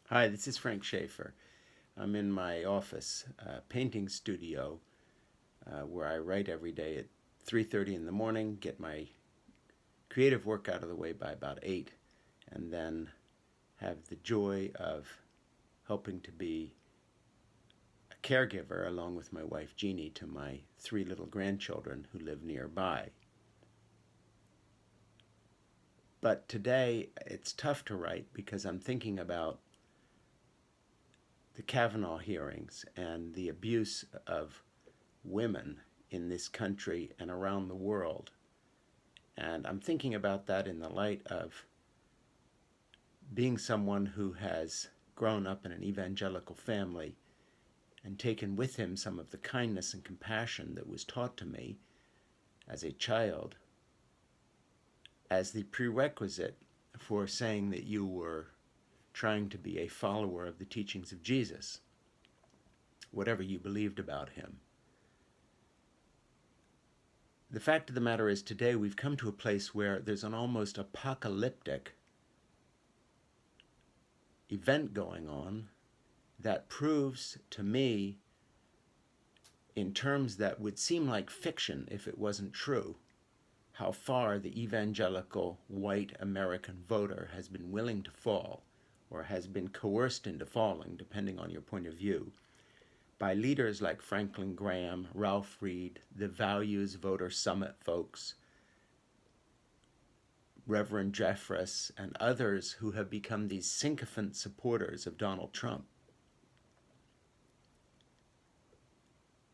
Hi, this is Frank Schaefer. I'm in my office painting studio where I write every day at 3:30 in the morning, get my creative work out of the way by about 8, and then have the joy of helping to be a caregiver along with my wife Jeannie to my 3 little grandchildren who live nearby. But today it's tough to write because I'm thinking about the Kavanaugh hearings and the abuse of women in this country and around the world. And I'm thinking about that in the light of being someone who has grown up in an evangelical family and taken with him some of the kindness and compassion that was taught to me as a child as the prerequisite for saying that you were trying to be a follower of the teachings of Jesus, whatever you believed about him. The fact of the matter is, today we've come to a place where there's an almost apocalyptic event going on that proves to me, in terms that would seem like fiction if it wasn't true, how far the evangelical white American voter has been willing to fall, or has been coerced into falling, depending on your point of view, by leaders like Franklin Graham, Ralph Reed, the Values Voter Summit folks, Reverend Jeffress, and others who have become these sycophant supporters of Donald Trump.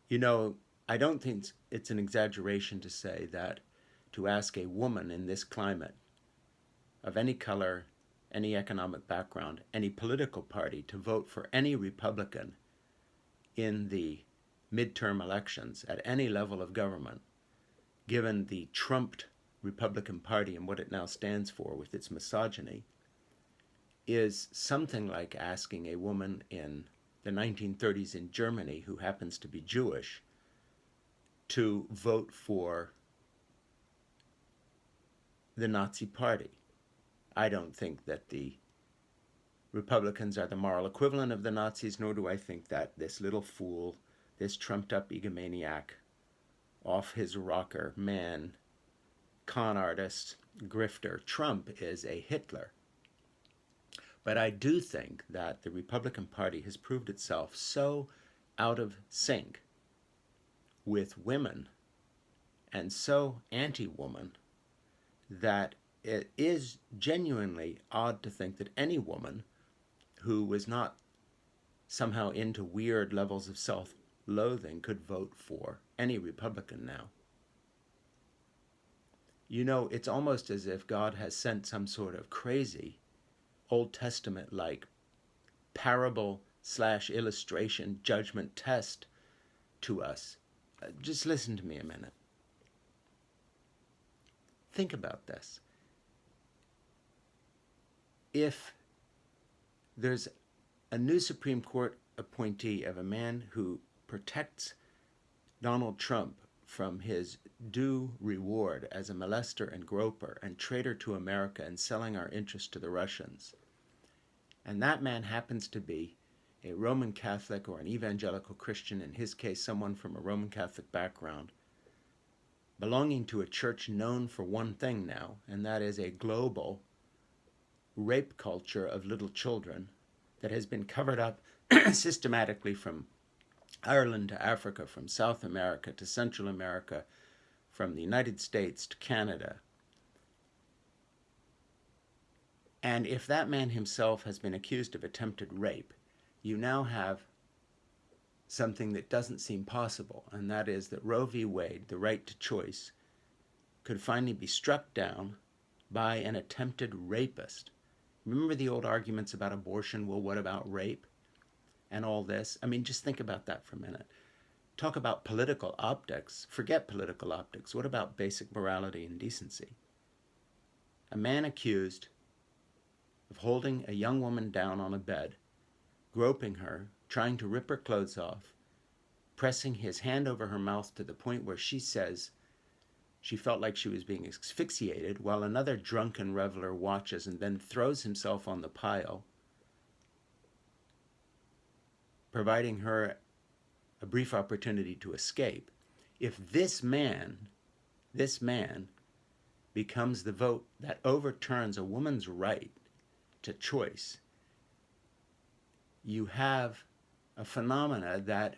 You know, I don't think it's an exaggeration to say that to ask a woman in this climate, of any color, any economic background, any political party, to vote for any Republican in the midterm elections at any level of government, given the Trumped Republican Party and what it now stands for with its misogyny, is something like asking a woman in the 1930s in Germany who happens to be Jewish to vote for the Nazi Party. I don't think that the Republicans are the moral equivalent of the Nazis, nor do I think that this little fool, this trumped-up egomaniac, off his rocker man, con artist, grifter, Trump is a Hitler. But I do think that the Republican Party has proved itself so out of sync with women and so anti-woman that it is genuinely odd to think that any woman who was not somehow into weird levels of self-loathing could vote for any Republican now. You know, it's almost as if God has sent some sort of crazy Old Testament-like parable/illustration judgment test to us. Just listen to me a minute. Think about this. If there's a new Supreme Court appointee of a man who protects Donald Trump from his due reward as a molester and groper and traitor to America and selling our interests to the Russians, and that man happens to be a Roman Catholic or an evangelical Christian, in his case someone from a Roman Catholic background, belonging to a church known for one thing now, and that is a global rape culture of little children that has been covered up systematically from Ireland to Africa, from South America to Central America, from the United States to Canada. And if that man himself has been accused of attempted rape, you now have something that doesn't seem possible, and that is that Roe v. Wade, the right to choice, could finally be struck down by an attempted rapist. Remember the old arguments about abortion? Well, what about rape? And all this? I mean, just think about that for a minute. Talk about political optics. Forget political optics. What about basic morality and decency? A man accused of holding a young woman down on a bed, groping her, trying to rip her clothes off, pressing his hand over her mouth to the point where she says she felt like she was being asphyxiated, while another drunken reveler watches and then throws himself on the pile, providing her a brief opportunity to escape, if this man becomes the vote that overturns a woman's right to choice, you have a phenomena that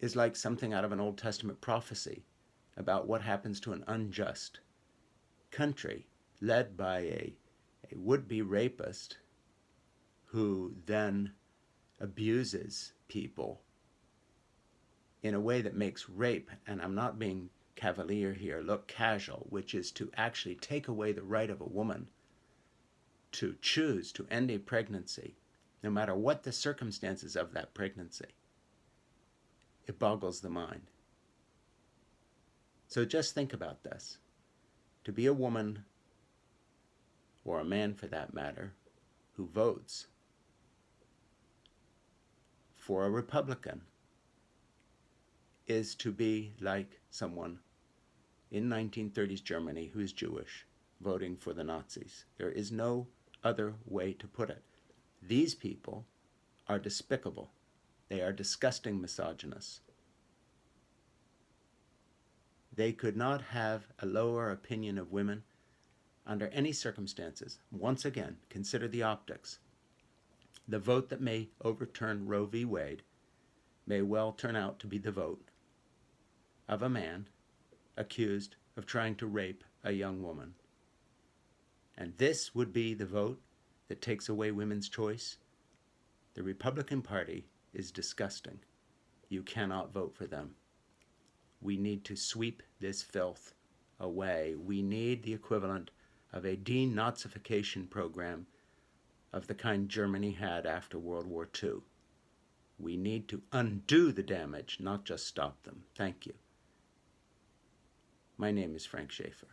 is like something out of an Old Testament prophecy about what happens to an unjust country led by a would-be rapist who then abuses people in a way that makes rape, and I'm not being cavalier here, look casual, which is to actually take away the right of a woman to choose to end a pregnancy, no matter what the circumstances of that pregnancy. It boggles the mind. So just think about this. To be a woman, or a man for that matter, who votes for a Republican is to be like someone in 1930s Germany who is Jewish voting for the Nazis. There is no other way to put it. These people are despicable. They are disgusting misogynists. They could not have a lower opinion of women under any circumstances. Once again, consider the optics. The vote that may overturn Roe v. Wade may well turn out to be the vote of a man accused of trying to rape a young woman. And this would be the vote that takes away women's choice. The Republican Party is disgusting. You cannot vote for them. We need to sweep this filth away. We need the equivalent of a denazification program of the kind Germany had after World War II. We need to undo the damage, not just stop them. Thank you. My name is Frank Schaefer.